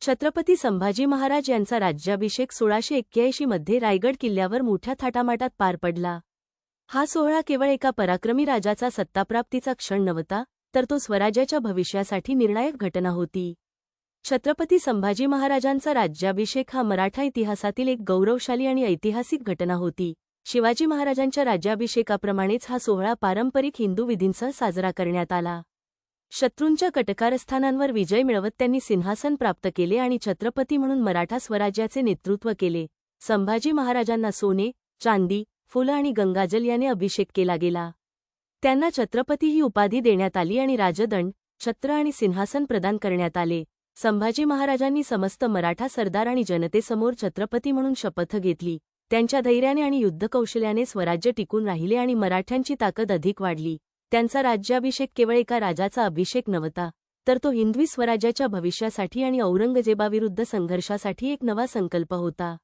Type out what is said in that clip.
छत्रपती संभाजी महाराज यांचा राज्याभिषेक 1681 मध्ये रायगड किल्ल्यावर मोठ्या थाटामाटात पार पडला. हा सोहळा केवळ एका पराक्रमी राजाचा सत्ताप्राप्तीचा क्षण नव्हता, तर तो स्वराज्याच्या भविष्यासाठी निर्णायक घटना होती. छत्रपती संभाजी महाराजांचा राज्याभिषेक हा मराठा इतिहासातील एक गौरवशाली आणि ऐतिहासिक घटना होती. शिवाजी महाराजांच्या राज्याभिषेकाप्रमाणेच हा सोहळा पारंपरिक हिंदू विधींसह साजरा करण्यात आला. शत्रूंच्या कटकारस्थानांवर विजय मिळवत त्यांनी सिंहासन प्राप्त केले आणि छत्रपती म्हणून मराठा स्वराज्याचे नेतृत्व केले. संभाजी महाराजांना सोने, चांदी, फुलं आणि गंगाजल याने अभिषेक केला गेला. त्यांना छत्रपती ही उपाधी देण्यात आली आणि राजदंड, छत्र आणि सिंहासन प्रदान करण्यात आले. संभाजी महाराजांनी समस्त मराठा सरदार आणि जनतेसमोर छत्रपती म्हणून शपथ घेतली. त्यांच्या धैर्याने आणि युद्धकौशल्याने स्वराज्य टिकून राहिले आणि मराठ्यांची ताकद अधिक वाढली. त्यांचा राज्याभिषेक केवळ एका राजाचा अभिषेक नव्हता, तर तो हिंदवी स्वराज्याच्या भविष्यासाठी आणि औरंगजेबाविरुद्ध संघर्षासाठी एक नवा संकल्प होता.